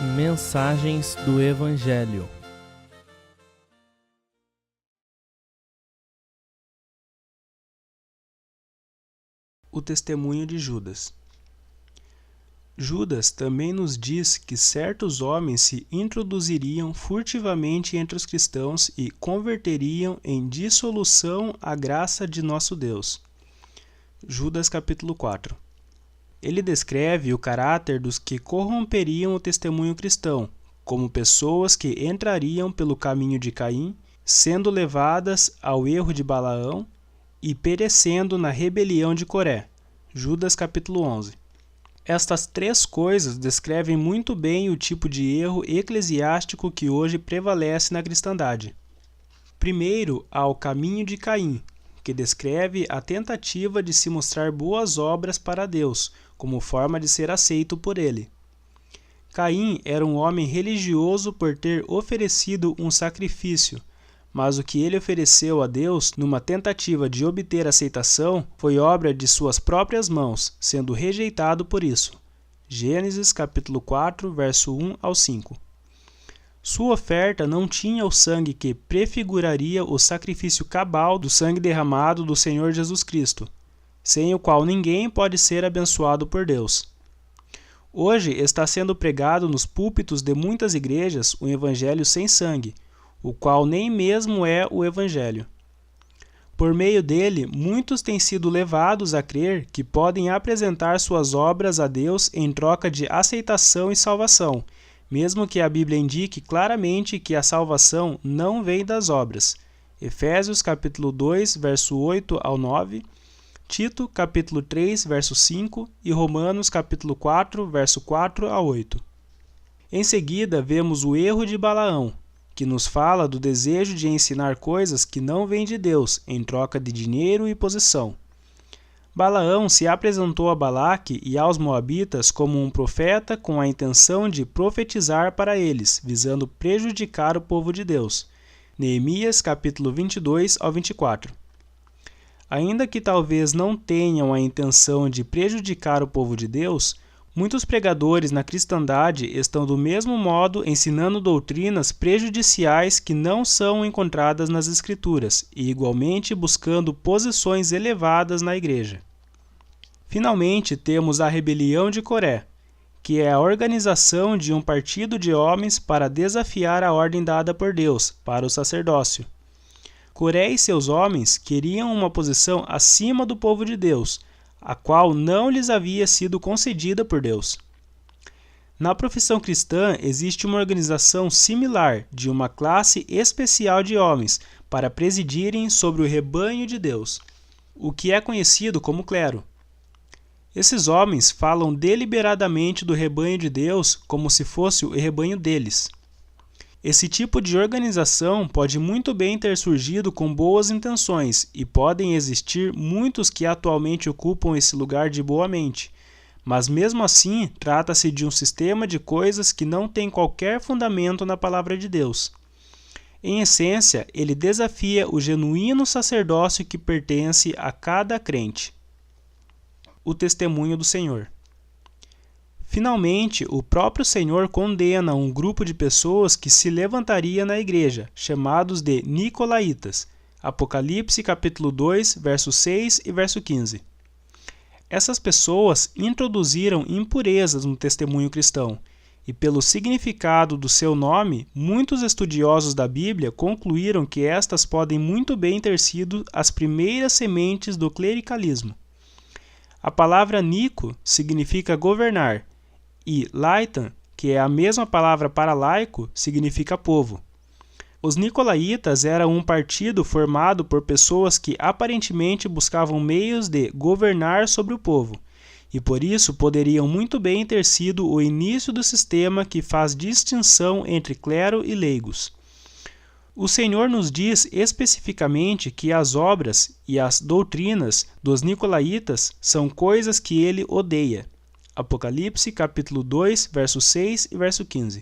Mensagens do Evangelho. O testemunho de Judas. Judas também nos diz que certos homens se introduziriam furtivamente entre os cristãos e converteriam em dissolução a graça de nosso Deus. Judas capítulo 4. Ele descreve o caráter dos que corromperiam o testemunho cristão, como pessoas que entrariam pelo caminho de Caim, sendo levadas ao erro de Balaão e perecendo na rebelião de Coré. Judas capítulo 11. Estas três coisas descrevem muito bem o tipo de erro eclesiástico que hoje prevalece na cristandade. Primeiro, há o caminho de Caim, que descreve a tentativa de se mostrar boas obras para Deus, como forma de ser aceito por ele. Caim era um homem religioso por ter oferecido um sacrifício, mas o que ele ofereceu a Deus numa tentativa de obter aceitação foi obra de suas próprias mãos, sendo rejeitado por isso. Gênesis capítulo 4, verso 1 ao 5. Sua oferta não tinha o sangue que prefiguraria o sacrifício cabal do sangue derramado do Senhor Jesus Cristo, sem o qual ninguém pode ser abençoado por Deus. Hoje está sendo pregado nos púlpitos de muitas igrejas um evangelho sem sangue, o qual nem mesmo é o evangelho. Por meio dele, muitos têm sido levados a crer que podem apresentar suas obras a Deus em troca de aceitação e salvação, mesmo que a Bíblia indique claramente que a salvação não vem das obras. Efésios capítulo 2, verso 8 ao 9, Tito capítulo 3, verso 5 e Romanos capítulo 4, verso 4 a 8. Em seguida, vemos o erro de Balaão, que nos fala do desejo de ensinar coisas que não vêm de Deus, em troca de dinheiro e posição. Balaão se apresentou a Balaque e aos moabitas como um profeta com a intenção de profetizar para eles, visando prejudicar o povo de Deus. Neemias capítulo 22 ao 24. Ainda que talvez não tenham a intenção de prejudicar o povo de Deus, muitos pregadores na cristandade estão do mesmo modo ensinando doutrinas prejudiciais que não são encontradas nas Escrituras e igualmente buscando posições elevadas na igreja. Finalmente, temos a rebelião de Coré, que é a organização de um partido de homens para desafiar a ordem dada por Deus para o sacerdócio. Coré e seus homens queriam uma posição acima do povo de Deus, a qual não lhes havia sido concedida por Deus. Na profissão cristã existe uma organização similar de uma classe especial de homens para presidirem sobre o rebanho de Deus, o que é conhecido como clero. Esses homens falam deliberadamente do rebanho de Deus como se fosse o rebanho deles. Esse tipo de organização pode muito bem ter surgido com boas intenções e podem existir muitos que atualmente ocupam esse lugar de boa mente, mas mesmo assim trata-se de um sistema de coisas que não tem qualquer fundamento na palavra de Deus. Em essência, ele desafia o genuíno sacerdócio que pertence a cada crente. O testemunho do Senhor. Finalmente, o próprio Senhor condena um grupo de pessoas que se levantaria na igreja, chamados de Nicolaítas. Apocalipse capítulo 2, verso 6 e verso 15. Essas pessoas introduziram impurezas no testemunho cristão, e pelo significado do seu nome, muitos estudiosos da Bíblia concluíram que estas podem muito bem ter sido as primeiras sementes do clericalismo. A palavra Nico significa governar, e laitan, que é a mesma palavra para laico, significa povo. Os nicolaítas eram um partido formado por pessoas que aparentemente buscavam meios de governar sobre o povo, e por isso poderiam muito bem ter sido o início do sistema que faz distinção entre clero e leigos. O Senhor nos diz especificamente que as obras e as doutrinas dos nicolaítas são coisas que ele odeia. Apocalipse capítulo 2, verso 6 e verso 15.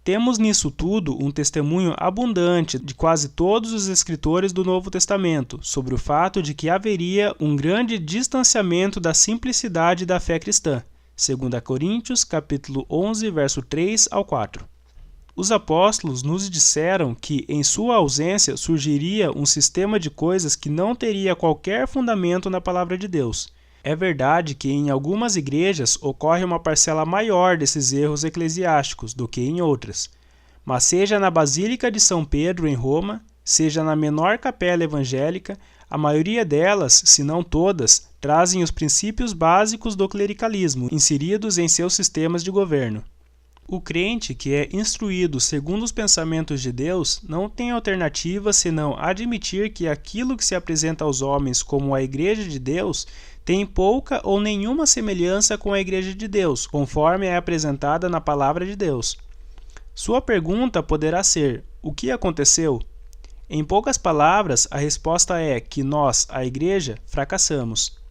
Temos nisso tudo um testemunho abundante de quase todos os escritores do Novo Testamento sobre o fato de que haveria um grande distanciamento da simplicidade da fé cristã, 2 Coríntios, capítulo 11, verso 3 ao 4. Os apóstolos nos disseram que, em sua ausência, surgiria um sistema de coisas que não teria qualquer fundamento na palavra de Deus. É verdade que em algumas igrejas ocorre uma parcela maior desses erros eclesiásticos do que em outras. Mas seja na Basílica de São Pedro, em Roma, seja na menor capela evangélica, a maioria delas, se não todas, trazem os princípios básicos do clericalismo inseridos em seus sistemas de governo. O crente que é instruído segundo os pensamentos de Deus não tem alternativa senão admitir que aquilo que se apresenta aos homens como a Igreja de Deus tem pouca ou nenhuma semelhança com a Igreja de Deus, conforme é apresentada na Palavra de Deus. Sua pergunta poderá ser: o que aconteceu? Em poucas palavras, a resposta é que nós, a Igreja, fracassamos.